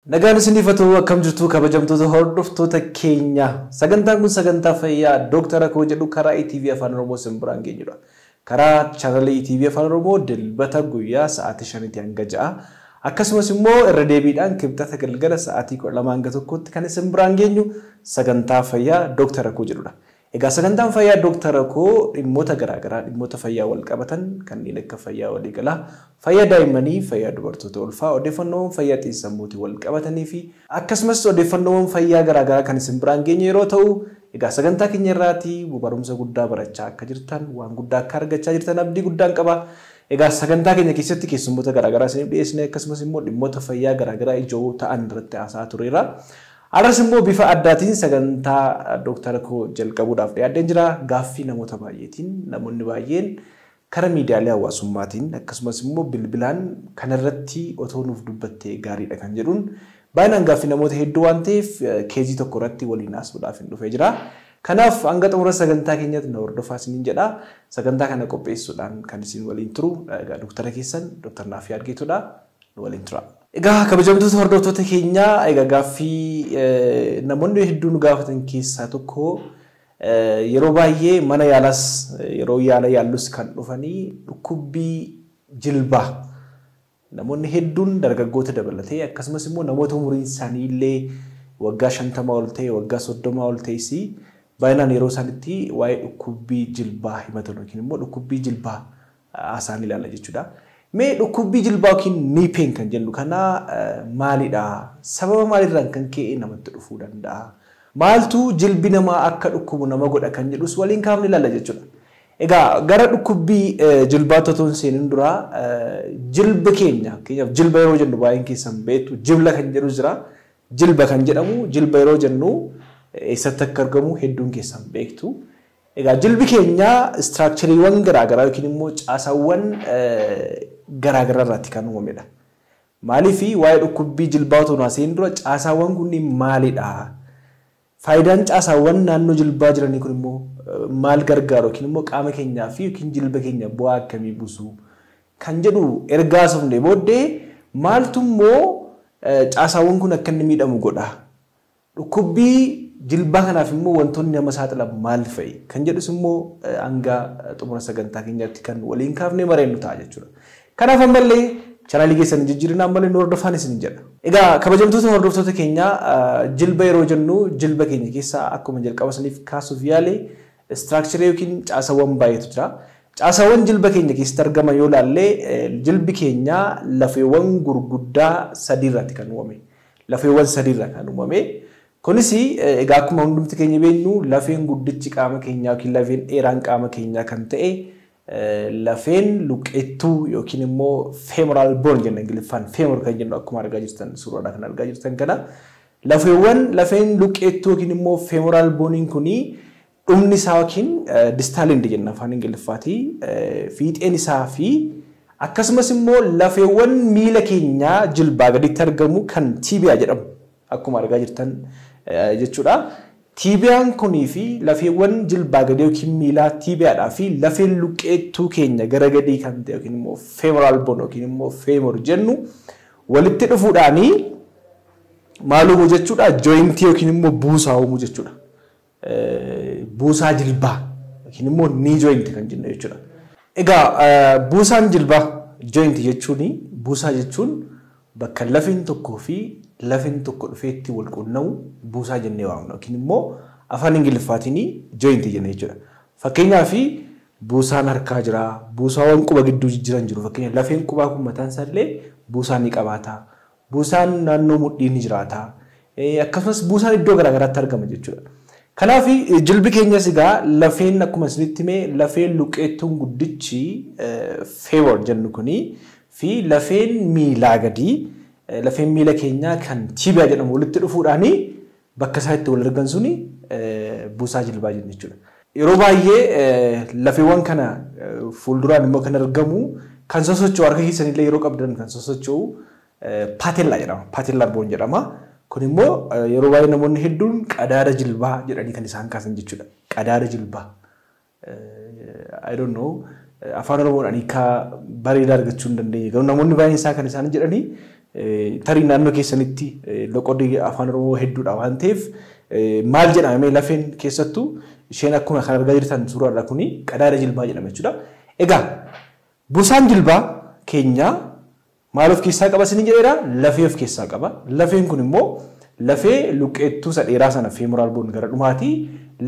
Nagaan isinifatu akkam jirtu kabajamtoota hordoftoota keenya sagantaan kun sagantaa fayyaa Dr. Rakoo jedhu karaa ETV Afaan Oromoo simbiraan geenyudha. Karaa channel ETV Afaan Oromoo dilbata guyyaa sa'aatii 5 hanga 6 akkasumas immoo irra deebiidhaan kibxata galgala sa'aatii 12 hanga 1tti kan simbiraan geenyu sagantaa fayyaa Dr. Rakoo jedhudha. Egaa sagantaan fayyaa Dr. Rakoo dhimmoota garaagaraa dhimmoota fayyaa wal qabatan kanneen akka fayyaa waliigalaa, fayyaa daa'immanii, fayyaa dubartoota ulfaa, odeeffannoowwan fayyaa xiinsammuutiin wal qabatanii fi akkasumas odeeffannoowwan fayyaa garaagaraa kan isin biraan geenye yeroo ta'u, egaa sagantaa keenya irraati barumsa guddaa barachaa akka jirtan, waan guddaa akka argachaa jirtan abdii guddaan qaba. Egaa sagantaa keenya keessatti keessummoota garaagaraa isiniif dhiyeessine akkasumas immoo dhimmoota fayyaa garaagaraa ijoo ta'an irratti haasaa tureera. Aras immoo bifa addaatiin sagantaa Dr. Rakoo jalqabuudhaaf dhiyaadheen jira. Gaaffii namoota baay'eetiin namoonni baay'een karaa miidiyaalee hawaasummaatiin akkasumas immoo bilbilaan kanarratti otoo nuuf dubbattee gaariidha kan jedhuun baay'inaan gaaffii namoota hedduu waan ta'eef keezii tokko irratti waliin haasa'uudhaaf hin dhufee jira. Kanaaf hanga xumura sagantaa keenyatti na hordofaa isiniin jedha. Sagantaa kana qopheessuudhaan kan isin waliin turu Dr. keessan Dr. Naafiyaa Argeetudha. Nu waliin tura. Egaa kabajamtoota hordoftoota keenyaa egaa gaaffii namoonni hedduun gaafatan keessaa tokko yeroo baay'ee mana yaalas yeroo yaallus kan dhufanii dhukkubbii jilbaa namoonni hedduun dargaggoota dabalatee akkasumas immoo namoota umuriin isaanii illee waggaa 50 ol ta'e waggaa 30 ol ta'es baay'inaan yeroo isaanitti waa'ee dhukkubbii jilbaa himatan yookiin immoo dhukkubbii jilbaa haasaan ilaala jechuudha. Mee dhukkubbii jilbaa yookiin knee pain kan jennu kana maalidha? Sababa maalirraan kan ka'e namatti dhufuu danda'a? Maaltu jilbi namaa akka dhukkubu nama godha kan jedhus waliin kaafne ilaalla jechuudha. Egaa gara dhukkubbii jilbaa totoon seenin dura jilba keenya fakkeenyaaf jilba yeroo jennu baay'een keessan beektu jibla kan jedhu jira. Jilba kan jedhamu jilba yeroo jennu eessatti akka argamu hedduun keessan beektu. Egaa jilbi keenya istiraakchariiwwan garaagaraa yookiin immoo caasaawwan garaagaraa irratti kan uumamedha. Maaliif waa'ee dhukkubbii jilbaa otoo haasa'in dura caasaawwan kunniin maalidha? Faayidaan caasaawwan naannoo jilbaa jiranii kun immoo maal gargaaru yookiin immoo qaama keenyaa fi yookiin jilba keenya bu'aa akkamii buusu kan jedhu ergaa haasofnee booddee maaltu immoo caasaawwan kun akka inni miidhamu godha? Dhukkubbii jilbaa kanaaf immoo wantoonni nama saaxilan maal fa'i kan jedhus immoo hanga xumura sagantaa keenyaatti kan waliin kaafnee mareennu ta'a jechuudha. Kanaaf ammallee chaanaalii keessan jijjiirina ammallee nu hordofaan isin jedha. Egaa kabajamtoota hordoftoota keenyaa jilba yeroo jennu jilba keenya keessaa akkuma jalqaba saniif kaasuuf yaale istiraakcharii yookiin caasaawwan baay'eetu jira. Caasaawwan jilba keenya keessatti argaman yoo ilaalle jilbi keenya lafeewwan gurguddaa sadiirratti kan uumame. Lafeewwan sadiirra kan uumame. Kunis egaa akkuma hundumti keenya beeknu lafeen guddichi qaama keenyaa yookiin lafeen dheeraan qaama keenyaa kan ta'e lafeen luqqeettuu yookiin immoo femoral bone jenna Ingiliffaan femor kan jennu akkuma argaa jirtan suuraadhaan kan argaa jirtan kana lafeen luqqeettuu yookiin immoo femoral bone kuni dhumni isaa yookiin distal end jenna afaan Ingiliffaati fiixeen isaa fi akkasumas immoo lafeewwan miila keenyaa jilbaa gaditti argamu kan tibia jedhamu akkuma argaa jirtan jechuudha. Tibiyaan kunii fi lafeewwan jilbaa gadii yookiin miilaa tibiyaadhaa fi lafeen luqqeettuu keenya gara gadii kan ta'e yookiin immoo femoral bone yookiin immoo femor jennu walitti dhufuudhaanii maal uumu jechuudha? Jointii yookiin immoo buusaa uumu jechuudha. Buusaa jilbaa yookiin immoo knee joint kan jennu jechuudha. Egaa buusaan jilbaa joint jechuun buusaa jechuun bakka lafeen tokkoo fi lafeen tokko dhufeetti wal quunnamu buusaa jennee waamna yookiin immoo afaan Ingiliffaatiin joint jenna jechuudha. Fakkeenyaaf buusaan harkaa jira, buusaawwan quba gidduu jiran jiru. Fakkeenyaaf lafeen qubaa kun mataan isaallee buusaan ni qabaata. Buusaan naannoo mudhii ni jiraata. Akkasumas buusaan iddoo garaagaraatti argama jechuudha. Kanaaf jilbi keenyas egaa lafeen akkuma isinitti himee lafeen luqqeettuun guddichi femor jennu kunii fi lafeen miilaa gadii lafeen miila keenyaa kan tibia jedhamu walitti dhufuudhaanii bakka isaa itti wal argan suni buusaa jilbaa jenna jechuudha. Yeroo baay'ee lafeewwan kana fuulduraan immoo kan argamu kan sosocho'u harka keessanillee yeroo qabdan kan sosocho'u patella jedhama. Patellar bone jedhama. Kun immoo yeroo baay'ee namoonni hedduun qadaada jilbaa jedhanii kan isaan kaasan jechuudha. Qadaada jilbaa. I don't know. Afaan Oromoodhaan hiikaa bareedaa argachuu hin dandeenye. Garuu namoonni baay'een isaa kan isaan jedhanii tarii naannoo keessanitti loqodii afaan Oromoo hedduudha waan ta'eef maal jedhamee lafeen keessattuu isheen akkuma kan argaa jirtan suuraadha kuni qadaada jilbaa jedhama jechuudha. Egaa busaan jilbaa keenya maal of keessaa qaba isin jedheera lafee of keessaa qaba. Lafeen kun immoo lafee luqqeettuu isa dheeraa sana femoral bone gara dhumaatii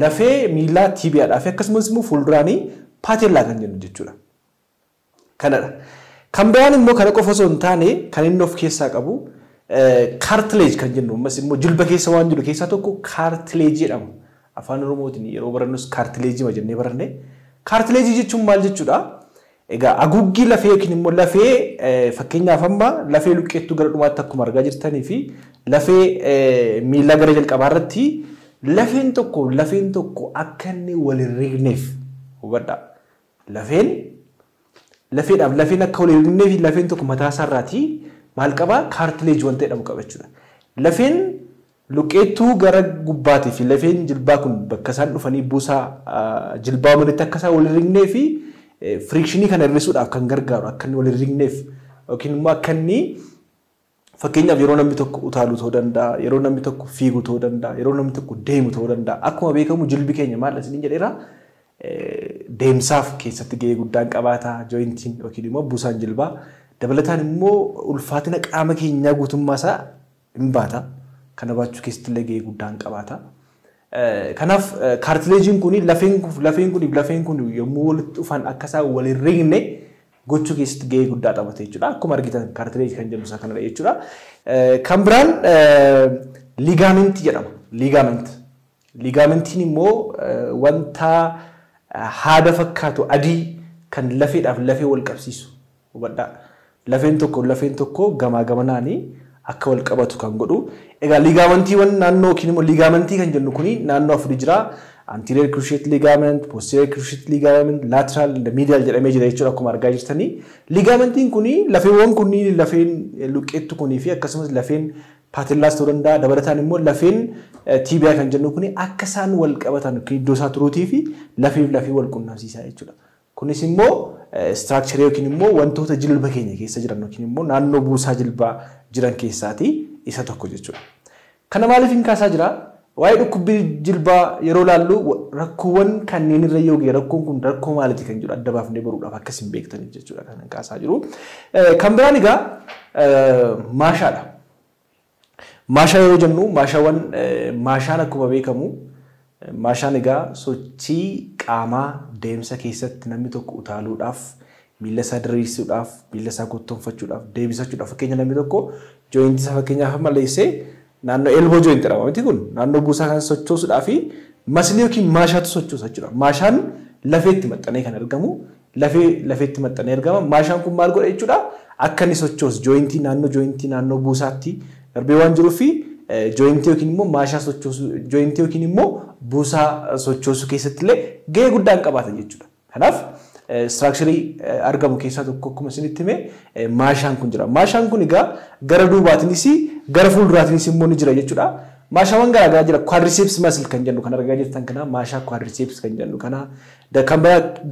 lafee miilaa tibiyaadhaa fi akkasumas immoo fuulduraanii paatellaa kan jennu jechuudha. Kanadha. Kan biraan immoo kana qofa osoo hin taane kan inni of keessaa qabu cartilage kan jennu ammas immoo jilba keessa waan jiru keessaa tokko cartilage jedhama. Afaan Oromootiin yeroo barannus cartilage ma jennee baranne. Cartilage jechuun maal jechuudha? Egaa haguuggii lafee yookiin immoo lafee fakkeenyaaf amma lafee luqqeettuu gara dhumaatti akkuma argaa jirtanii fi lafee miila gara jalqabaa irratti lafeen tokko akka inni wal hin riigneef hubadhaa. Lafeen akka wal hin riigneef lafeen tokko mataa isaa irraatii maal qabaa? Cartilage wanta jedhamu qaba jechuudha. Lafeen luqqeettuu gara gubbaatii fi lafeen jilbaa kun bakka isaan dhufanii buusaa jilbaa walitti akka isaan wal hin riignee fi frikshinii kana hir'isuudhaaf kan gargaaru akka inni wal hin riigneef yookiin immoo akka inni fakkeenyaaf yeroo namni tokko utaaluu ta'uu danda'a, yeroo namni tokko fiiguu ta'uu danda'a, yeroo namni tokko deemu ta'uu danda'a. Akkuma beekamu jilbi keenya maal isin jedheera deemsaaf keessatti gahee guddaan qabaata jointiin yookiin immoo buusaan jilbaa dabalataan immoo ulfaatina qaama keenyaa guutummaa isaa hin baata. Kana baachuu keessatti illee gahee guddaan qabaata. Kanaaf cartilagein kuni lafeen kun yommuu walitti dhufan akka isaa wal hin riigne gochuu keessatti gahee guddaa taphata jechuudha. Akkuma argitan cartilage kan jennu isaa kanadha jechuudha. Kan biraan ligaamentii jedhama. Ligaamentiin immoo wanta haada fakkaatu adii kan lafeedhaaf lafee wal qabsiisu hubadhaa. Lafeen tokko gamaa gamanaanii akka wal qabatu kan godhu. Egaa ligaamentiiwwan naannoo yookiin immoo ligaamentii kan jennu kuni naannoo afur jira. Anterior cruciate ligament, posterior cruciate ligament, lateral and medial jedhamee jira jechuudha akkuma argaa jirtanii. Ligaamentiin kuni lafeewwan kunniin lafeen luqqeettu kunii fi akkasumas lafeen patellaas ta'uu danda'a. Dabalataan immoo lafeen tibiyaa kan jennu kuni akka isaan wal qabatan iddoo isaa turuutii fi lafee wal qunnamsiisaa jechuudha. Kunis immoo structure yookiin immoo wantoota jilba keenya keessa jiran yookiin immoo naannoo buusaa jilbaa jiran keessaatii isa tokko jechuudha. Kana maaliif hin kaasaa jira? Waa'ee dhukkubbii jilbaa yeroo laallu rakkoowwan kanneen irra yoo ga'e rakkoon kun rakkoo maaliiti kan jedhu adda baafnee baruudhaaf akkas hin beektaniif jechuudha kan kaasaa jiru. Kan biraan egaa maashaadha. Maashaa yeroo jennu maashaan akkuma beekamu maashaan egaa sochii qaamaa deemsa keessatti namni tokko utaaluudhaaf miila isaa diriirsuudhaaf miila isaa kottoonfachuudhaaf deebisachuudhaaf fakkeenya namni tokko jointii isaa fakkeenyaaf malleessee naannoo elbow joint jedhama miti kun naannoo buusaa kan sochoosuudhaaf maslii yookiin maashaatu sochoosa jechuudha. Maashaan lafeetti maxxanee kan argamu lafeetti maxxanee argama. Maashaan kun maal godha jechuudha akka inni sochoosu jointii naannoo buusaatti darbee waan jiruuf jointii yookiin immoo maashaa sochoosu jointii yookiin immoo buusaa sochoosuu keessatti illee gahee guddaa qabaata jechuudha. Kanaaf structure argamu keessaa tokko akkuma isinitti hime maashaan kun jira. Maashaan kun egaa gara duubaatiinis gara fuulduraatiinis immoo ni jira jechuudha. Maashaawwan garaagaraa jira. Quadriceps muscle kan jennu kan argaa jirtan kana maashaa quadriceps kan jennu kana kan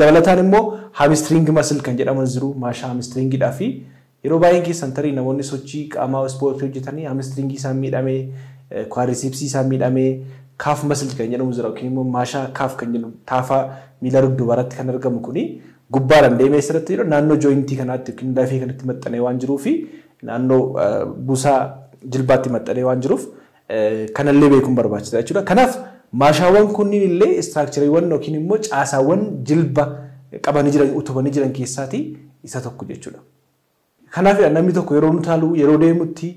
dabalataan immoo hamstring muscle kan jedhaman jiru maashaa hamstringidhaa fi yeroo baay'een keessan tarii namoonni sochii qaamaa ispoortii hojjetanii hamstringii isaan miidhamee quadriceps isaan miidhamee calf muscle kan jedhamu jira yookiin immoo maashaa calf kan jennu taafaa miila dugdaatti kan argamu kuni gubbaadhaan deemee sirriitti jedhu naannoo jointii kanaatti yookiin lafee kanatti maxxanee waan jiruuf naannoo buusaa jilbaatti maxxanee waan jiruuf kanallee beekuun barbaachisaadha jechuudha. Kanaaf maashaawwan kunniin illee structureewwan yookiin immoo caasaawwan jilba qabanii jiran utubanii jiran keessaatii isa tokko jechuudha. Kanaaf namni tokko yeroo utaalu yeroo deemutti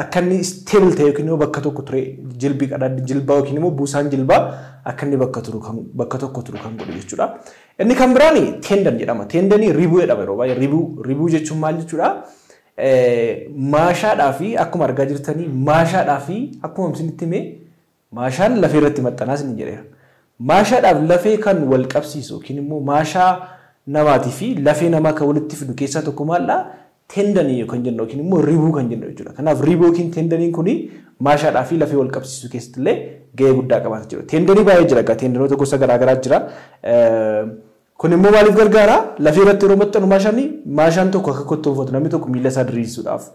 akka inni stable ta'e yookiin immoo bakka tokko ture jilbi qadaaddi jilbaa yookiin immoo buusaan jilbaa akka inni bakka tokko turu kan godhu jechuudha. Inni kan biraan tendon jedhama. Tendonii ribuu jedhama yeroo baay'ee ribuu jechuun maal jechuudha? Maashaadhaa fi akkuma argaa jirtanii maashaadhaa fi akkuma isinitti hime maashaan lafee irratti maxxanaa isin jedheera. Maashaadhaaf lafee kan wal qabsiisu yookiin immoo maashaa namaatii fi lafee namaa kan walitti fidu keessaa tokko maaldha? Tendonii kan jennu yookiin immoo ribuu kan jennu jechuudha. Kanaaf ribuu yookiin tendoniin kuni maashaadhaa fi lafee wal qabsiisuu keessatti illee gahee guddaa qabaata jechuudha. Tendonii baay'ee jira egaa tendonoota gosa garaagaraa jira. Kun immoo maaliif gargaara? Lafee irratti yeroo maxxanu maashaan tokko akka kottoonfatu namni tokko miila isaa diriirsuudhaaf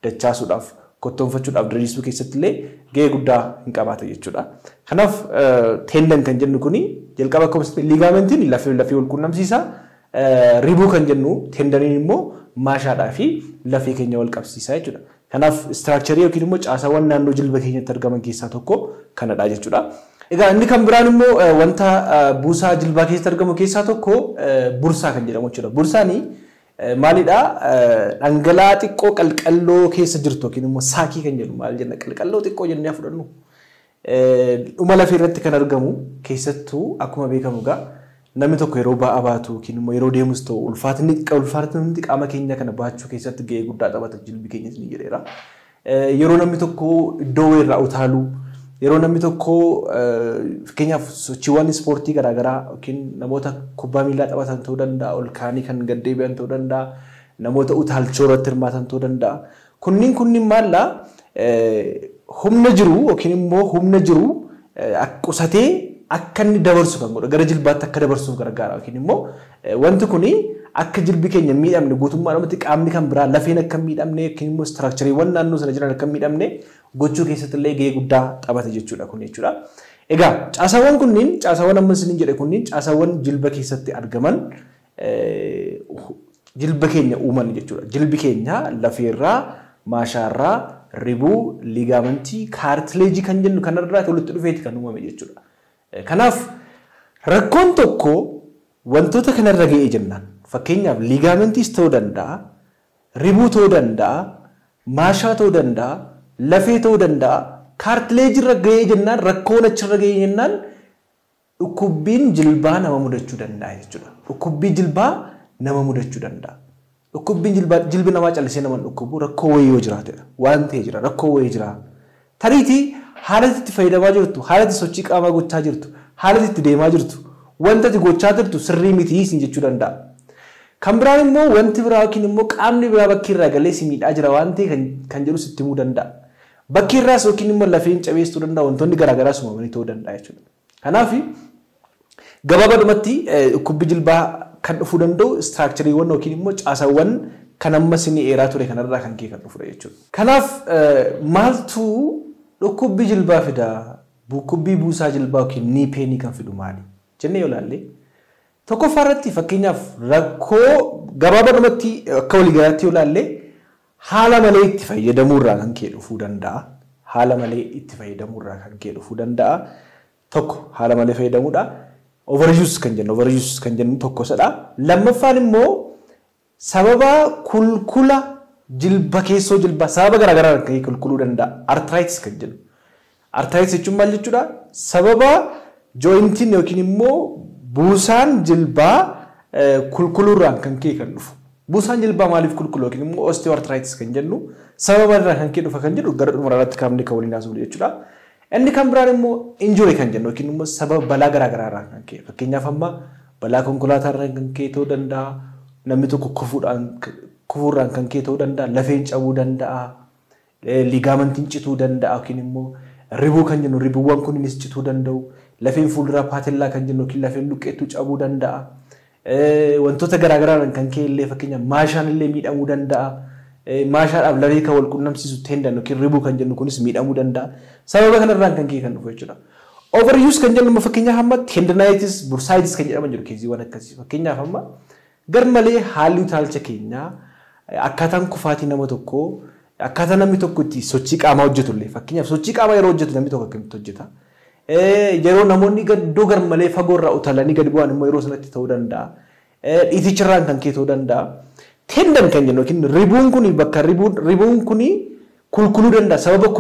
dachaasuudhaaf kottoonfachuudhaaf diriirsuu keessatti illee gahee guddaa hin qabaata jechuudha. Kanaaf tendon kan jennu kuni jalqaba akkasumas ligaamentiin lafee wal quunnamsiisa. Ribuu kan jennu tendoniin immoo maashaadhaa fi lafee keenya wal qabsiisa jechuudha. Kanaaf istiraakcharii yookiin immoo caasaawwan naannoo jilba keenyatti argaman keessaa tokko kanadha jechuudha. Egaa inni kan biraan immoo wanta buusaa jilbaa keessatti argamu keessaa tokko bursaa kan jedhamu jechuudha. Bursaani maalidha? Dhangala'aa xiqqoo qalqalloo keessa jirtu yookiin immoo saakii kan jedhu maal jenna qalqalloo xiqqoo jennee fudhannu. Dhuma lafee irratti kan argamu keessattuu akkuma beekamu egaa namni tokko yeroo ba'aa baatu yookiin immoo yeroo deemus ta'u ulfaatinni qaama keenya kana baachuu keessatti gahee guddaa taphata jilbi keenyas ni jedheera. Yeroo namni tokko iddoo irraa utaalu yeroo namni tokko fakkeenyaaf sochiiwwan ispoortii garaagaraa yookiin namoota kubbaa miilaa taphatan ta'uu danda'a, ol kaanii kan gad deebi'an ta'uu danda'a, namoota utaalchoo irratti hirmaatan ta'uu danda'a. Kunniin maallaa humna jiru yookiin immoo humna jiru qusatee akka inni dabarsu kan godhu gara jilbaatti akka dabarsuuf gargaara yookiin immoo wanti kuni akka jilbi keenya miidhamne guutummaadhumatti qaamni kan biraa lafeen akka miidhamne yookiin immoo istiraakchariiwwan naannoo sana jiran akka miidhamne gochuu keessatti illee gahee guddaa taphata jechuudha kun jechuudha. Egaa caasaawwan kunniin caasaawwan amma isin jedhe kunniin caasaawwan jilba keessatti argaman jilba keenya uuman jechuudha. Jilbi keenya lafeerraa, maashaarraa, ribuu, ligaamentii, kaartileejii kan jennu kanarraa walitti dhufeeti kan uumame jechuudha. Kanaaf rakkoon tokko wantoota kanarra ga'ee jennaan fakkeenyaaf ligaamentiis ta'uu danda'a, ribuu ta'uu danda'a, maashaa ta'uu danda'a, lafee ta'uu danda'a, kaartileejii irra ga'ee jennaan rakkoon achirra ga'ee jennaan dhukkubbiin jilbaa nama mudachuu danda'a jechuudha. Dhukkubbii jilbaa nama mudachuu danda'a. Dhukkubbiin jilbi namaa callisee nama dhukkubu rakkoo wayii yoo jiraatedha. Waan ta'ee jira rakkoo wayii jira. Tariitii haala itti fayyadamaa jirtu, haala itti sochii qaamaa gochaa jirtu, haala itti deemaa jirtu, wanta itti gochaa jirtu sirrii miti isin jechuu danda'a. Kan biraan immoo wanti biraa yookiin immoo qaamni biraa bakki irraa galee si miidhaa jira waan ta'e kan jedhu sitti himuu danda'a. Bakki irraas yookiin immoo lafeen cabeessuu danda'a wantoonni garaagaraas uumamanii ta'uu danda'a jechuudha. Kanaaf gabaabadumatti dhukkubbi jilbaa kan dhufuu danda'u istiraakchariiwwan yookiin immoo caasaawwan kan amma isin eeraa ture kanarraa kan ka'e kan dhufudha jechuudha. Kanaaf maaltu dhukkubbi jilbaa fida? Dhukkubbii buusaa jilbaa yookiin nii peenii kan fidu maali? Jennee yoo ilaalle tokkoffaa irratti fakkeenyaaf rakkoo gabaabadumatti akka waliigalaatti yoo ilaalle haala malee itti fayyadamuurraa kan ka'e dhufuu danda'a. Haala malee itti fayyadamuurraa kan ka'e dhufuu danda'a. Tokko haala malee fayyadamuudha. Overuse kan jennu tokko sadha. Lammaffaan immoo sababa kulkula jilba keessoo jilbaa sababa garaagaraa kan kulkuluu danda'a. Arthritis kan jennu. Arthritis jechuun maal jechuudha? Sababa jointiin yookiin immoo buusaan jilbaa kulkuluurraan kan ka'e kan dhufu. Buusaan jilbaa maaliif kulkulu yookiin immoo osteoarthritis kan jennu sababa irraa kan ka'e dhufa kan jedhu gara dhumaa irratti kaafnee kan waliin haasofnu jechuudha. Inni kan biraan immoo injury kan jennu yookiin immoo sababa balaa garaagaraa irraa kan ka'e. Fakkeenyaaf amma balaa konkolaataa irraa kan ka'e ta'uu danda'a. Namni tokko kufuurraan kan ka'e ta'uu danda'a. Lafeen cabuu danda'a. Ligaamentiin cituu danda'a yookiin immoo ribuu kan jennu ribuuwwan kunis cituu danda'u. Lafeen fuulduraa paatellaa kan jennu yookiin lafeen luqqeettuu cabuu danda'a. Wantoota garaagaraa kan ka'e illee fakkeenyaaf maashaan illee miidhamuu danda'a. Maashaadhaaf lafee kan wal quunnamsiisu tendon yookiin ribuu kan jennu kunis miidhamuu danda'a. Sababa kanarraan kan ka'e kan dhufu jechuudha. Overuse kan jennu fakkeenyaaf amma tendinitis, bursitis kan jedhaman jiru keessiiwwan akkasii. Fakkeenyaaf amma garmalee haalli utaalcha keenyaa akkaataan kufaatii nama tokkoo akkaataa namni tokko itti sochii qaamaa hojjetu illee fakkeenyaaf sochii qaamaa yeroo hojjetu namni tokko akkamitti hojjeta. Yeroo namoonni iddoo garmalee fagoo irraa utaalanii gadi bu'an immoo yeroo sanatti ta'uu danda'a. Dhiiticharraan kan ka'e ta'uu danda'a. Tendon kan jennu yookiin ribuun kun bakka ribuun kun kulkuluu danda'a. Sababa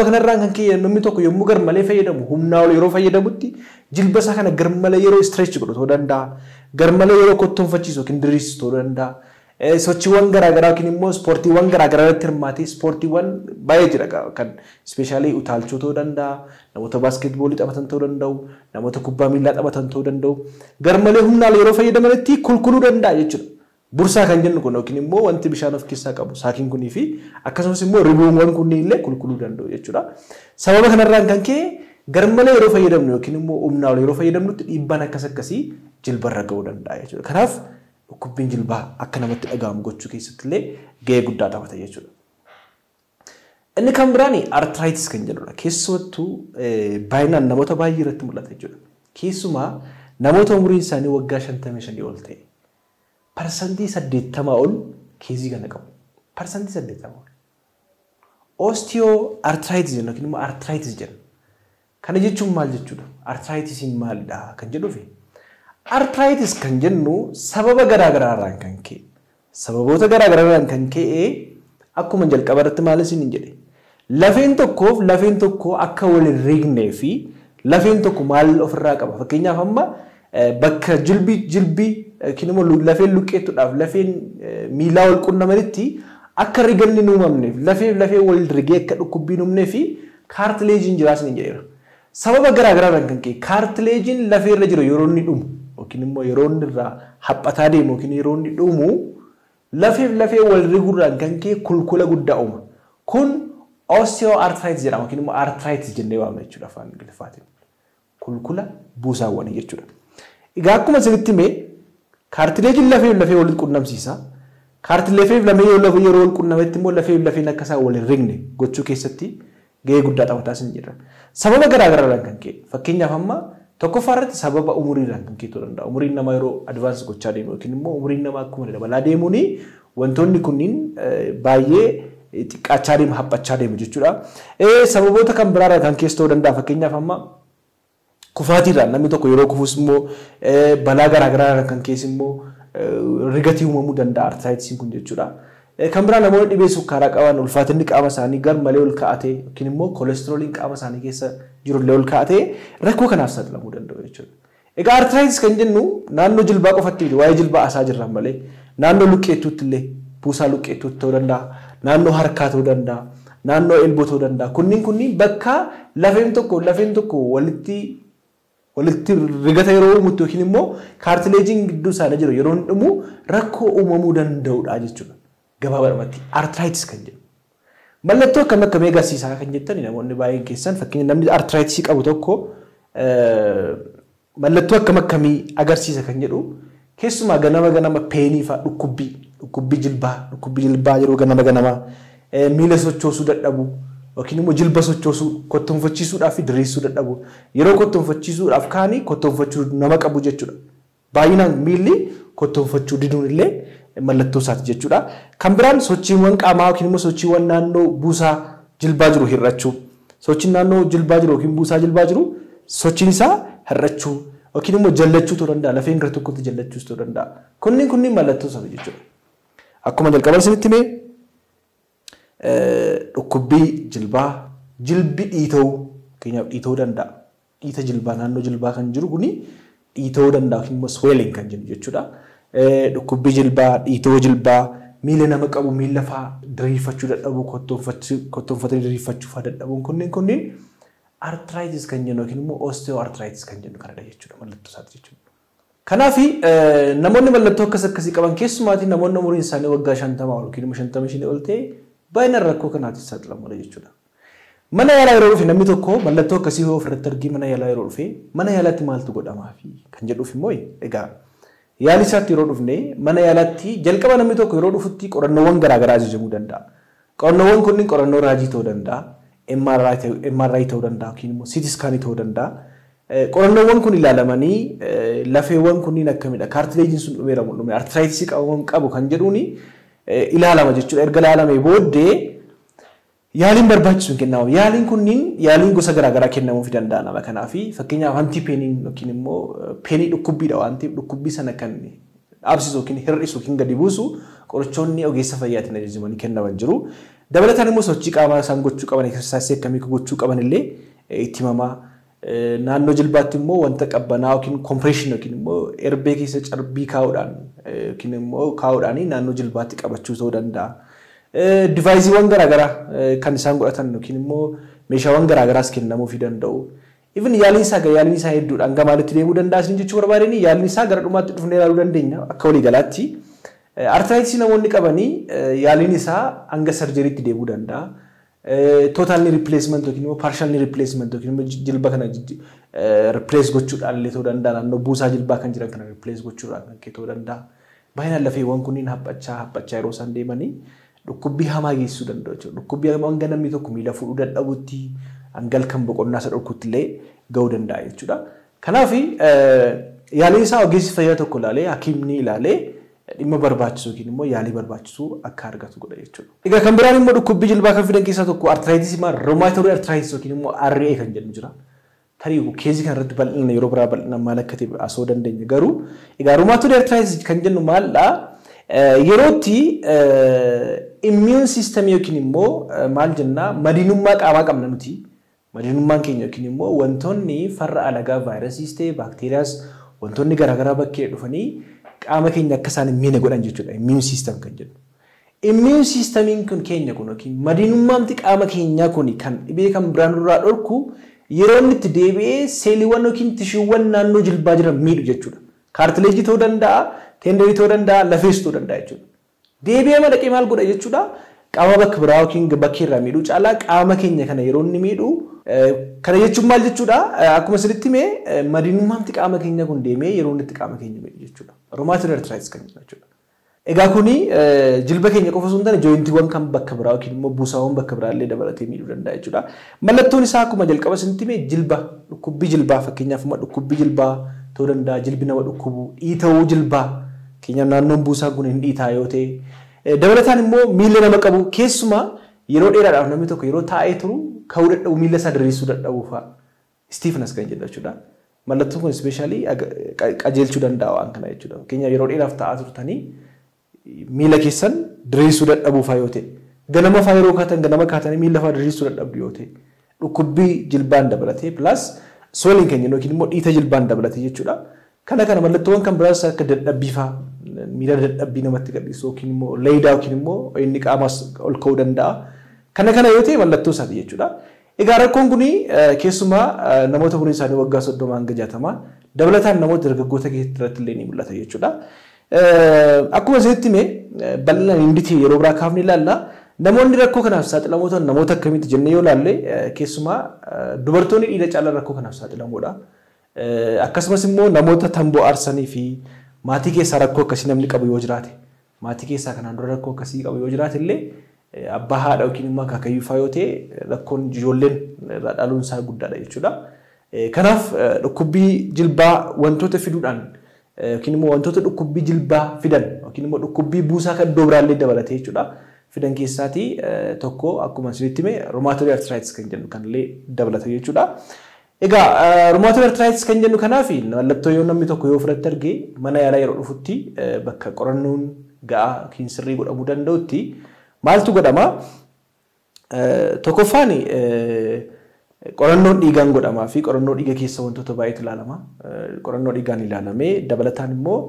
kanarraan kan ka'e namni tokko yommuu garmalee fayyadamu humnaa ol yeroo fayyadamutti jilba isaa kana garmalee yeroo stretch godhu ta'uu danda'a. Garmalee yeroo kottoonfachiisu yookiin diriirsu ta'uu danda'a. Sochiiwwan garaagaraa yookiin immoo ispoortiiwwan garaagaraa irratti hirmaatee ispoortiiwwan baay'ee jira kan ispeeshaalii utaalchoo ta'uu danda'a. Namoota baaskeetboolii taphatan ta'uu danda'u. Namoota kubbaa miilaa taphatan ta'uu danda'u. Garmalee humnaa yeroo fayyadamanitti kulkuluu danda'a jechuudha. Bursaa kan jennu kun yookiin immoo wanti bishaan of keessaa qabu saakiin kunii fi akkasumas immoo ribuuwwan kunniin illee kulkuluu danda'u jechuudha. Sababa kanarraan kan ka'e garmalee yeroo fayyadamnu yookiin immoo humnaa yeroo fayyadamnutti dhiibbaan akkasii jilbarra ga'uu danda'a jechuudha. Kanaaf dhukkubbiin jilbaa akka namatti dhaga'amu gochuu keessatti illee gahee guddaa taphata jechuudha. Inni kan biraani arthritis kan jedhudha. Keessumattuu baay'inaan namoota baay'ee irratti mul'ata jechuudha. Keessumaa namoota umriin isaanii waggaa 55 ol ta'e parsantii 80 ol keezii kana qabu. Parsantii 80 ol. Osteoarthritis jenna yookiin immoo arthritis jenna. Kana jechuun maal jechuudha? Arthritisiin maalidha kan jedhuufi. Arthritis kan jennu sababa garaagaraarraan kan ka'e. Sababoota garaagaraarraan kan ka'e akkuma jalqaba irratti maal isin jedhe. Lafeen tokko akka wal hin rignee fi lafeen tokko maal ofirraa qaba. Fakkeenyaaf amma bakka jilbii yookiin immoo lafeen luqqeettuudhaaf lafeen miilaa wal qunnamanitti akka riganni hin uumamneef lafee wal rigee akka dhukkubbiin uumnee fi kaartileejiin jiraasni jedheera. Sababa garaagaraadhaan kan ka'e kaartileejiin lafee irra jiru yeroo inni dhumu yookiin immoo yeroo inni irraa haphataa deemu yookiin yeroo inni dhumu lafee wal riguudhaan kan ka'e kulkula guddaa uuma. Kun osteoarthritis jedhama yookiin immoo arthritis jennee waamna jechuudha afaan Ingiliffaatiin. Kulkula buusaawwanii jechuudha. Egaa akkuma isinitti himee kaartileejiin lafee wal qunnamsiisa. Kaartileejiin lafee yeroo wal qunnametti immoo lafeen akka isaan wal hin rigne gochuu keessatti gahee guddaa taphataa isin jedha. Sababa garaagaraadhaan kan ka'e fakkeenyaaf amma tokkoffaa irratti sababa umuriidhaan kan ka'e ta'uu danda'a. Umuriin namaa yeroo advaansi gochaa deemu yookiin immoo umuriin namaa akkuma dabalaa deemuun wantoonni kunniin baay'ee xiqqaachaa deemu haphachaa deemu jechuudha. Sababoota kan biraarraa kan keessa ta'uu danda'a fakkeenyaaf amma kufaatiidhaan namni tokko yeroo kufuus immoo balaa garaagaraadhaan kan keessa immoo rigatii uumamuu danda'a arthritisiin kun jechuudha. Kan biraa namoonni dhibee sukkaaraa qaban ulfaatinni qaama isaanii gar malee ol ka'atee yookiin immoo kolesterooliin qaama isaanii keessa jirullee ol ka'atee rakkoo kanaaf saaxilamuu danda'u jechuudha. Egaa arthritis kan jennu naannoo jilbaa qofatti waa'ee jilbaa asaa jirran malee naannoo luqqeettuutti illee buusaa luqqeettuutti ta'uu danda'a, naannoo harkaa ta'uu danda'a, naannoo elboo ta'uu danda'a. Kunniin bakka lafeen tokko walitti rigata yeroo uumutti yookiin immoo kaartileejiin gidduu isaanii jiru yeroo dhumu rakkoo uumamuu danda'udha jechuudha. Gabaabadhumatti arthritis kan jedhu. Mallattoo akkamii agarsiisaa kan jettani namoonni baay'een keessan fakkeenya namni arthritis qabu tokko mallattoo akkamii agarsiisa kan jedhu keessumaa ganama peenii fa'a dhukkubbii jilbaa yeroo ganama miila sochoosuu dadhabu yookiin immoo jilba sochoosuu kottoonfachiisuudhaaf fi diriirsuu dadhabu yeroo kottoonfachiisuudhaaf kaanii kottoonfachuu nama qabu jechuudha. Baay'inaan miilli kottoonfachuu diduun illee mallattoo isaati jechuudha. Kan biraan sochiiwwan qaamaa yookiin immoo sochiiwwan naannoo buusaa jilbaa jiru hir'achuu. Sochiin naannoo jilbaa jiru yookiin buusaa jilbaa jiru sochiin isaa hir'achuu yookiin immoo jallachuu ta'uu danda'a. Lafeen gara tokkotti jallachuus ta'uu danda'a. Kunniin mallattoo isaati jechuudha. Akkuma jalqaba isinitti himee dhukkubbii jilbaa jilbi dhiita'uu fakkeenyaaf dhiita'uu danda'a. Dhiita jilbaa naannoo jilbaa kan jiru kuni dhiita'uu danda'a yookiin immoo swelling kan jennu jechuudha. Dhukkubbii jilbaa, dhiitoo jilbaa, miila nama qabu miila fa'aa diriirfachuu dadhabuu, kottoonfatanii diriirfachuu fa'aa dadhabuun kunniin arthritis kan jennu yookiin immoo osteoarthritis kan jennu kanadha jechuudha mallattoo isaati jechuudha. Kanaaf namoonni mallattoo akkasii qaban keessumaatii namoonni umuriin isaanii waggaa 50 yookiin immoo 55 ol ta'e baay'inaan rakkoo kanaatiif saaxilamudha jechuudha. Mana yaalaa yeroo dhufe namni tokko mallattoo akkasii yoo ofirratti argee mana yaalaa yeroo dhufe mana yaalaatti maaltu godhamaafi kan jedhuuf immoo egaa yaali isaatti yeroo dhufne mana yaalaatti jalqaba namni tokko yeroo dhufutti qorannoowwan garaagaraa ajajamuu danda'a. Qorannoowwan kunniin qorannoo raajii ta'uu danda'a, MRI ta'uu danda'a yookiin immoo CT scan ta'uu danda'a. Qorannoowwan kun ilaalamanii lafeewwan kunniin akkamidha kaartileejiin sun dhumeera moo dhume arthritis qabu kan jedhuuni ilaalama jechuudha. Erga ilaalamee booddee yaaliin barbaachisu kennamu. Yaaliin kunniin yaaliin gosa garaagaraa kennamuufii danda'a nama kanaaf. Fakkeenyaaf anti peeniin yookiin immoo peenii dhukkubbiidha waan ta'eef dhukkubbii sana kan dhaabsisu yookiin hir'isu yookiin gadi buusu qorichoonni ogeessa fayyaatiin ajajamanii kennaman jiru. Dabalataan immoo sochii qaamaa isaan gochuu qaban exersaayisii akkamii gochuu qaban illee itti himamaa. Naannoo jilbaatti immoo wanta qabbanaa yookiin compression yookiin immoo erbee keessa carbii kaa'uudhaan yookiin immoo kaa'uudhaan naannoo jilbaatti qabachuu ta'uu danda'a. Deviceewwan garaagaraa kan isaan godhatan yookiin immoo meeshaawwan garaagaraas kennamuufii danda'u. Even yaaliin isaa hedduudhaan gamaalitti deemuu danda'a isin jechuu barbaadanii yaaliin isaa gara dhumaatti dhufnee ilaaluu dandeenya akka walii galaatti. Arthritis namoonni qabanii yaaliin isaa hanga sarjeriitti deemuu danda'a. Total knee replacement yookiin immoo partial knee replacement yookiin immoo jilba kana replace gochuudhaan illee ta'uu danda'a. Naannoo buusaa jilbaa kan jiran kana replace gochuudhaan kan ta'uu danda'a. Baay'inaan lafeewwan kunniin haphachaa yeroo isaan deemanii dhukkubbii hamaa geessisuu danda'u jechuudha. Dhukkubbii hanga namni tokko miila fuudhuu dadhabutti hangal kan boqonnaa isa dhorkutti illee ga'uu danda'a jechuudha. Kanaaf yaalii isaa ogeessi fayyaa tokko ilaalee hakiimni ilaalee dhimma barbaachisu yookiin immoo yaalii barbaachisu akka argatu godha jechuudha. Egaa kan biraan immoo dhukkubbii jilbaa kan fidan keessaa tokko artiraayitisii maa romaatorii artiraayitis yookiin immoo RA kan jedhamu jira. Tarii keezii kan irratti bal'ina yeroo biraa bal'ina maal akka ta'e asoo dandeenya garuu egaa romaatorii artiraayitis kan jennu maaldhaa yerootti immune system yookiin immoo maal jennaa madiinummaa qaamaa qabna nuti. Madiinummaan keenya yookiin immoo wantoonni farra alagaa vaayirasiis ta'e baakteeriyaas wantoonni garaagaraa bakkee dhufanii qaama keenya akka isaan miine godhan jechuudha. Immune system kan jedhu. Immune systemiin kun keenya kun yookiin madiinummaamti qaama keenyaa kun kan dhibee kan biraan irraa dhorku yeroo inni itti deebi'ee seeliiwwan yookiin tishuuwwan naannoo jilbaa jiran miidhu jechuudha. Kaartileejii ta'uu danda'a, teendarii ta'uu danda'a, lafees ta'uu danda'a jechuudha. Deebi'ee madaqee maal godha jechuudha? Qaama bakka biraa yookiin bakkee irraa miidhuu caalaa qaama keenya kana yeroo inni miidhu kana jechuun maal jechuudha? Akkuma sirriitti mee madiinummaamti qaama keenya kun deemee yeroo inni itti qaama keenya miidhu jechuudha. Romaatorii artiraayitis kan jedhamu jechuudha. Egaa kuni jilba keenya qofa osoo hin taane jooyintiiwwan kan bakka biraa yookiin immoo buusaawwan bakka biraa illee dabalatee miidhuu danda'a jechuudha. Mallattoon isaa akkuma jalqaba sinitti mee jilba dhukkubbii jilbaa fakkeenyaaf immoo dhukkubbii jilbaa ta'uu danda'a jilbi nama dhukkubu dhiita'uu jilbaa keenyaan naannoon buusaa kun hin dhiitaa yoo ta'e dabalataan immoo miila nama qabu keessumaa yeroo dheeraadhaaf namni tokko yeroo taa'ee turu ka'uu dadhabu miila isaa diriirsuu dadhabuu fa'a stiffness kan jedhu jechuudha. Mallattoon kun ispeeshaalii qajeelchuu danda'a waan kana jechuudha. Fakkeenyaaf yeroo dheeraaf taa'aa turtanii miila keessan diriirsuu dadhabuu fa'a yoo ta'e ganama fa'a yeroo kaatan ganama kaatanii miila fa'a diriirsuu dadhabdu yoo ta'e dhukkubbii jilbaan dabalatee plus sooliin keenya yookiin immoo dhiita jilbaan dabalatee jechuudha. Kana mallattoowwan kan biraas akka dadhabbii fa'a miila dadhabbii namatti gadhiisu yookiin immoo leeyidaa yookiin immoo inni qaamas ol ka'uu danda'a. Kana yoo ta'e mallattoo isaati jechuudha. Egaa rakkoon kun keessumaa namoota umuriin isaanii waggaa 30 hanga 60 dabalataan namoota dargaggoota keessatti illee ni mul'ata jechuudha. Akkuma isinitti mee bal'inaan inditi yeroo biraa kaafne ilaalla. Namoonni rakkoo kanaaf saaxilamoota namoota akkamitti jennee yoo ilaalle keessumaa dubartoonni dhiira caalaa rakkoo kanaaf saaxilamoodha. Akkasumas immoo namoota tamboo aarsanii fi maatii keessaa rakkoo akkasii namni qabu yoo jiraate maatii keessaa kanaan dura rakkoo akkasii qabu yoo jiraate illee abbaa haadha yookiin immoo akaakayyuu fa'aa yoo ta'e rakkoon ijoolleen irraa dhaluun isaa guddaadha jechuudha. Kanaaf dhukkubbii jilbaa wantoota fiduudhaan yookiin immoo wantoota dhukkubbii jilbaa fidan yookiin immoo dhukkubbii buusaa kan iddoo biraallee dabalatee jechuudha. Fidan keessaatii tokko akkuma isinitti hime romaatorii artiraayitis kan jennu kanallee dabalata jechuudha. Egaa romaatorii artiraayitis kan jennu kanaaf mallattoo yoo namni tokko yoo fudhatte argee mana yaalaa yeroo dhufutti bakka qorannoon ga'aa yookiin sirrii godhamuu danda'utti maaltu godhama? Tokkoffaan qorannoon dhiigaan godhamaa fi qorannoo dhiiga keessa wantoota baay'eetu ilaalama. Qorannoo dhiigaan ilaalamee dabalataan immoo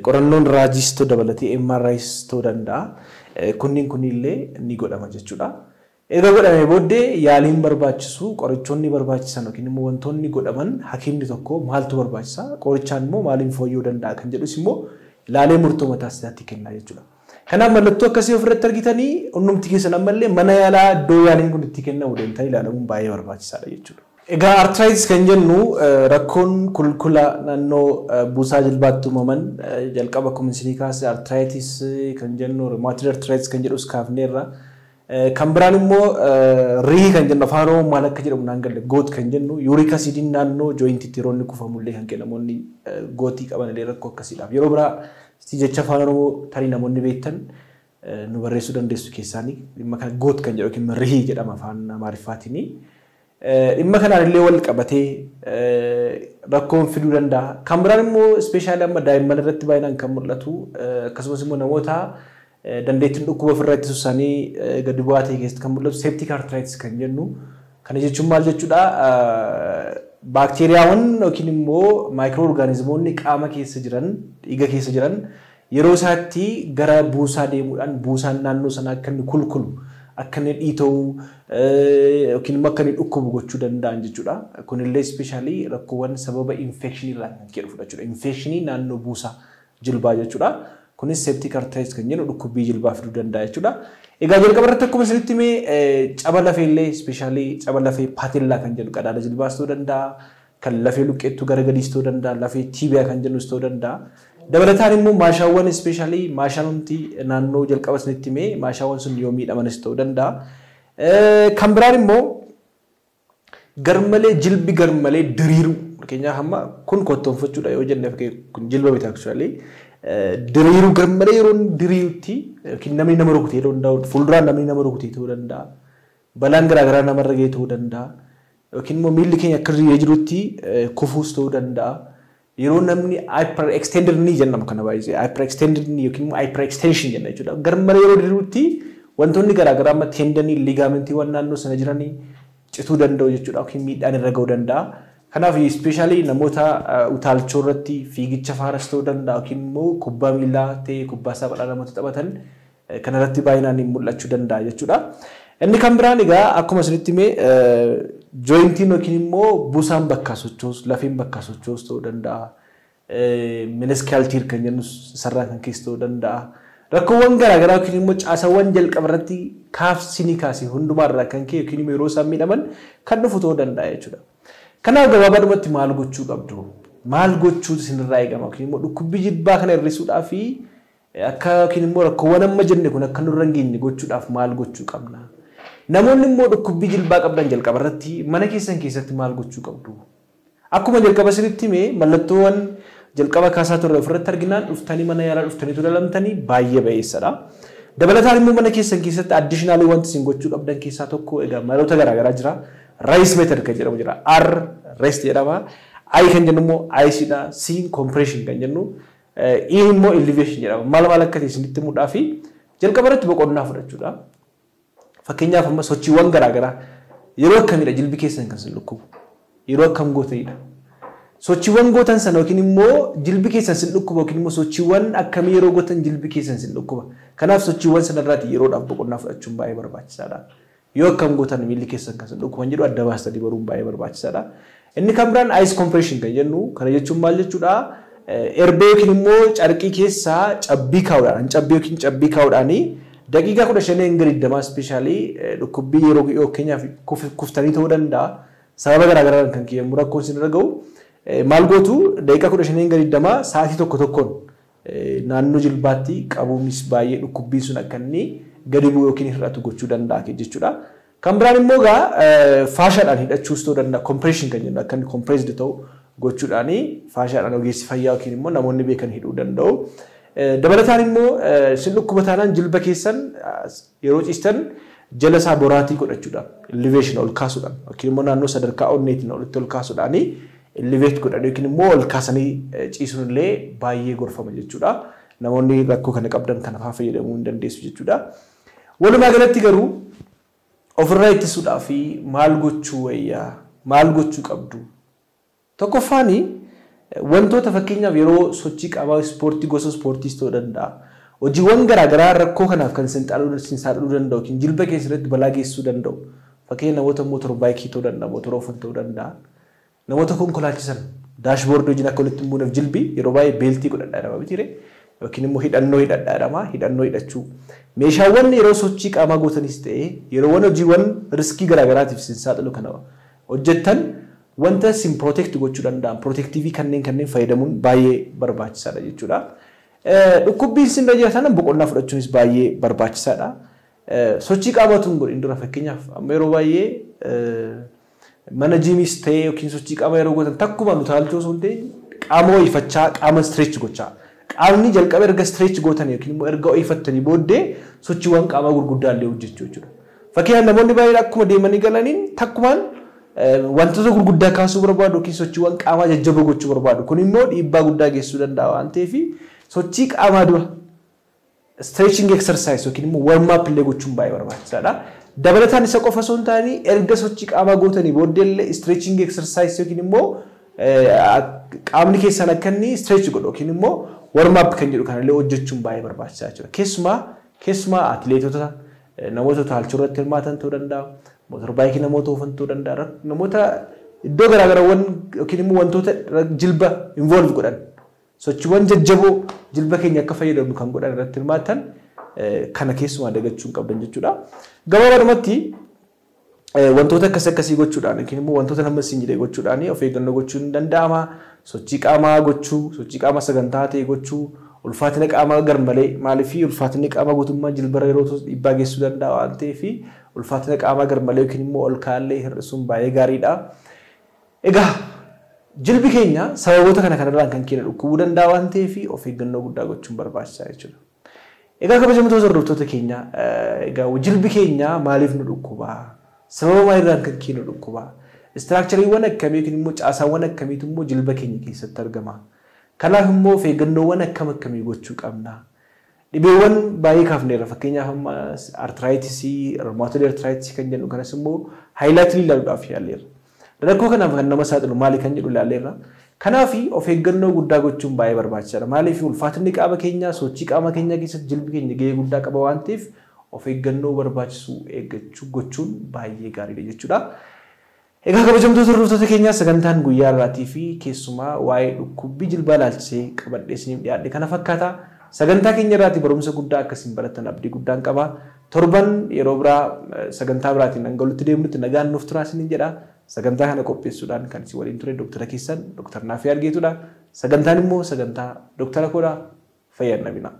qorannoon raajistoo dabalatee MRIs ta'uu danda'a. Kunillee ni godhama jechuudha. Egaa godhamee booddee yaaliin barbaachisu qorichoonni barbaachisan yookiin immoo wantoonni godhaman hakiimni tokko maaltu barbaachisa qorichaan immoo maaliin fooyya'uu danda'a kan jedhus immoo ilaalee murtoo mataa isaatti kenna jechuudha. Kanaaf mallattoo akkasii ofirratti argitanii onnumti keessan ammallee mana yaalaa iddoo yaaliin kun itti kennamu deemtaa ilaalamuun baay'ee barbaachisaadha jechuudha. Egaa artiraayitis kan jennu rakkoon kulkula naannoo buusaa jilbaatti uumaman jalqaba akkuma isinii kaase artiraayitis kan jennu romaatorii artiraayitis kan jedhus kaafneerra. Kan biraan immoo rii kan jennu afaan oromoo maal akka jedhamu naan galle goot kan jennu yuuriik asiidiin naannoo jooyintiitti yeroo inni kufamullee kan kennamoonni gootii qaban illee rakkoo akkasiidhaaf yeroo biraa jecha afaan oromoo tarii namoonni beektan nu barreessuu dandeessu keessaanii dhimma kana goot kan jedhu yookiin rii jedhama afaan amaariffaatiin. Dhimma kanaan illee wal qabatee rakkoon fiduu danda'a. Kan biraan immoo ispeeshaalii amma daa'imman irratti baay'inaan kan mul'atu akkasumas immoo namoota dandeettiin dhukkuba ofirraa ittisuu isaanii gadi bu'aa ta'e keessatti kan mul'atu seeptik artiraayitis kan jennu. Kana jechuun maal jechuudha? Baakteeriyaawwan yookiin immoo maayikiroo orgaanizimoonni qaama keessa jiran dhiiga keessa jiran yeroo isaatti gara buusaa deemuudhaan buusaan naannoo sana akka inni kulkulu akka inni dhiita'u yookiin immoo akka inni dhukkubu gochuu danda'an jechuudha. Kunillee ispeeshaalii rakkoowwan sababa infekshinii irraa kan ka'e dhufudha jechuudha. Infekshinii naannoo buusaa jilbaa jechuudha. Kunis seeptik artiraayitis kan jennu dhukkubbii jilbaa fiduu danda'a jechuudha. Egaa jalqaba irratti akkuma isinitti himee caba lafee illee ispeeshaalii caba lafee paatellaa kan jedhu qadaada jilbaas ta'uu danda'a. Kan lafee luqqeettuu gara gadiis ta'uu danda'a. Lafee tiibiyaa kan jennus ta'uu danda'a. Dabalataan immoo maashaawwan especially maashaan hundi naannoo jalqaba sanitti mee maashaawwan sun yoo miidhamanis ta'uu danda'a. Kan biraan immoo garmalee jilbi garmalee diriiru fakkeenyaaf amma kun kottoonfachuudha yoo jenne kun jilba miti actually diriiru garmalee yeroo diriirutti namni nama rukutee ta'uu danda'a fuulduraan namni nama rukutee ta'uu danda'a balaan garaagaraa namarra ga'ee ta'uu danda'a yookiin immoo miilli keenya akka diriiree jirutti kufuus ta'uu danda'a yeroo namni hyper extended ni jennama kana baay'ee hyper extended ni yookiin immoo hyper extension jenna jechuudha garmalee yeroo diriirutti wantoonni garaagaraa amma tendanii liigamentii waan naannoo sana jiranii cituu danda'u jechuudha yookiin miidhaan irra ga'uu danda'a. Kanaaf especially namoota utaalchoo irratti fiigicha faaras ta'uu danda'a yookiin immoo kubbaa miilaa ta'ee kubbaa saaphaa namoota taphatan kanarratti baay'inaan mul'achuu danda'a jechuudha. Inni kan biraan egaa akkuma isinitti himee jointiin yookiin immoo buusaan bakka sochoos lafeen bakka sochoos ta'uu danda'a. Meniscal tear kan jennu sararaan kan keessa ta'uu danda'a. Rakkoowwan garaagaraa yookiin immoo caasawwan jalqaba irratti kaafsinii kaasee hundumaarraa kan ka'e yookiin immoo yeroo isaan miidhaman kan dhufu ta'uu danda'a jechuudha. Kanaaf gabaabadumatti maal gochuu qabdu? Maal gochuutu isinirraa eegama? Yookiin immoo dhukkubbii jilbaa kana hir'isuudhaaf akka yookiin immoo rakkoowwan amma jenne kun akka nurra hin geenye gochuudhaaf maal gochuu qabna? Namoonni immoo dhukkubbii jilbaa qabdan jalqaba irratti mana keessan keessatti maal gochuu qabdu? Akkuma jalqaba isinitti himee mallattoowwan jalqaba kaasaa turre ofirratti arginaan dhuftanii mana yaalaa dhuftanii tulamtanii baay'ee bayeessadha. Dabalataan immoo mana keessan keessatti additionally wanti isin gochuu qabdan keessaa tokko egaa maloota garaagaraa jira. Rice method kan jedhamu jira. R rest jedhama. I kan jennu immoo ice dha. C compression kan jennu. E immoo elevation jedhama. Maal akka ta'e isinitti himuudhaa fi jalqaba irratti boqonnaa fudhachuudha. Fakkeenyaaf amma sochiiwwan garaagaraa yeroo akkamiidha jilbi keessan kan sin dhukkubu. Yeroo akkam gootanidha. Sochiiwwan gootan sana yookiin immoo jilbi keessan sin dhukkuba yookiin immoo sochiiwwan akkamii yeroo gootan jilbi keessan sin dhukkuba. Kanaaf sochiiwwan sana irratti yeroodhaaf boqonnaa fudhachuun baay'ee barbaachisaadha. Yoo akkam gootan miilli keessan kan sin dhukkuban jedhu adda baastanii baruun baay'ee barbaachisaadha. Inni kan biraan ice compression kan jennu kana jechuun maal jechuudha? Erbee yookiin immoo carqii keessaa cabbii kaa'uudhaan cabbii yookiin cabbii kaa'uudhaan daqiiqaa 15 hanga 20 especially dhukkubbii yeroo yookiin kuftanii ta'uu danda'a. Sababa garaagaraa kan kiyyamu rakkoon sin irra ga'u maal gootu daqiiqaa 15 hanga 20 sa'aatii tokkoon naannoo jilbaatti qabuunis baay'ee dhukkubbiin sun akka inni gadi bu'u yookiin hir'atu gochuu danda'a jechuudha. Kan biraan immoo faashaadhaan hidhachuus ta'uu danda'a. Compression kan jennu akka inni compressed ta'u gochuudhaan faashaadhaan ogeessi fayyaa yookiin immoo namoonni beekan hidhuu danda'u. Dabalataan immoo sin dhukkuba taanaan jilba keessan yeroo ciistan jala isaa boraatii godhachuudhaan elevation ol kaasuudhaan yookiin immoo naannoo sadarkaa onneetiin olitti ol kaasuudhaan elevate godhan yookiin immoo ol kaasanii ciisuun illee baay'ee gorfama jechuudha. Namoonni rakkoo kana qabdan kana fayyadamuu hin dandeessu jechuudha. Walumaa galatti garuu ofirraa ittisuudhaaf maal gochuu wayyaa maal gochuu qabdu? Tokkoffaan wantoota fakkeenyaaf yeroo sochii qaamaa ispoortii gosa ispoortiis ta'uu danda'a. Hojiiwwan garaagaraa rakkoo kanaaf kan sin saaxiluu danda'u yookiin jilba keessatti balaa geessisuu danda'u. Fakkeenya namoota mootora baayikii ta'uu danda'a, mootora oofan ta'uu danda'a. Namoota konkolaachisan daashboordii wajjin akka walitti hin buuneef jilbi yeroo baay'ee beeltii godhadhaa jedhama mitiire yookiin immoo hidhannoo hidhadhaa jedhama hidhannoo hidhachuu. Meeshaawwan yeroo sochii qaamaa gootanis ta'ee yeroowwan hojiiwwan riskii garaagaraatiif sin saaxilu kana hojjettan wanta sin protect gochuu danda'an protectivii kanneen fayyadamuun baay'ee barbaachisaadha jechuudha. Dhukkubbiin sin rajatan boqonnaa fudhachuunis baay'ee barbaachisaadha. Sochii qaamaatuun godhin dura fakkeenyaaf amma yeroo baay'ee mana jiimis ta'ee yookiin sochii qaama yeroo gootan takkuma utaalchoo sun ta'e qaama ho'ifachaa qaama stretch gochaa. Qaamni jalqaba erga stretch gootan yookiin immoo erga ho'ifattanii booddee sochiiwwan qaamaa gurguddaa illee hojjechuu jechuudha. Fakkeenyaaf namoonni baay'een akkuma deemanii galaniin takkumaan wantoota gurguddaa kaasuu barbaadu yookiin sochiiwwan qaamaa jajjaboo gochuu barbaadu. Kun immoo dhiibbaa guddaa geessisuu danda'a waan ta'eef sochii qaamaa dura stretching exercise yookiin immoo warm up illee gochuun baay'ee barbaachisaadha. Dabalataan isa qofa osoo hin taane erga sochii qaamaa gootanii booddee illee stretching exercise yookiin immoo qaamni keessan akka inni stretch godhu yookiin immoo warm up kan jedhu kanallee hojjechuun baay'ee barbaachisaa jechuudha. Keessumaa atileetota namoota utaalchoo irratti hirmaatan ta'uu danda'a. Mootora baayikii namoota oofan ta'uu danda'a. Namoota iddoo garaagaraa yookiin immoo wantoota jilba involve godhan sochiiwwan jajjaboo jilba keenya akka fayyadamnu kan godhan irratti hirmaatan kana keessumaa dagachuun qabdan jechuudha. Gabaabumatti wantoota akkasii gochuudhaan yookiin immoo wantoota nama siin jedhee gochuudhaan of eeggannoo gochuun danda'ama. sochii qaamaa gochuu, sochii qaama sagantaa ta'e gochuu, ulfaatina qaamaa garmalee maaliifii ulfaatinni qaamaa guutummaa jilbara yeroo dhiibbaa geessuu danda'a waan ta'eef ulfaatina qaamaa garmalee yookiin immoo ol kaallee hir'isuun baay'ee gaariidha. Egaa jilbi keenya sababoota kanarraan kan keenya dhukkubuu danda'a waan ta'eef of eeggannoo guddaa gochuun barbaachisaa jechuudha. Egaa kabajamtoota hordoftoota keenya egaa jilbi keenya maaliif nu dhukkubaa? Sababa maalirraan kan keenya dhukkubaa? Istiraakchariiwwan akkamii yookiin immoo caasaawwan akkamiitu immoo jilba keenya keessatti argama? Kanaaf immoo of eeggannoowwan akkamii gochuu qabna? Dhibeewwan baay'ee kaafneerra fakkeenyaaf amma artiraayitisii, rheumatoid artiraayitisii kan jennu kanas immoo haayilaayitili ilaaluudhaaf yaalleerra. Rakkoo kanaaf kan nama saaxilu maali kan jedhu ilaalleerra. Kanaaf of eeggannoo guddaa gochuun baay'ee barbaachisaadha. Maaliif ulfaatinni qaama keenyaa, sochii qaama keenyaa keessatti jilbi keenya gahee guddaa qaba waan ta'eef of eeggannoo barbaachisu eeggachuu gochuun baay'ee gaariidha jechuudha. Egaa kabajamtoota hordoftoota keenyaa sagantaan guyyaa irraatii fi keessumaa waa'ee dhukkubbii jilbaa ilaalchisee qabadhee isiniif dhiyaadhe kana fakkaata. Sagantaa keenya irraatii barumsa guddaa akkasiin baratan abdii guddaan qaba. Torban yeroo biraa sagantaa biraatiin hangalutti deemnutti nagaan nuuf turaa isiniin jedha. Sagantaa kana qopheessuudhaan kan isin waliin ture Dooktara keessan Dooktar Naafii Argeetudha. Sagantaan immoo sagantaa Dooktara koodha. Fayyaan nabina.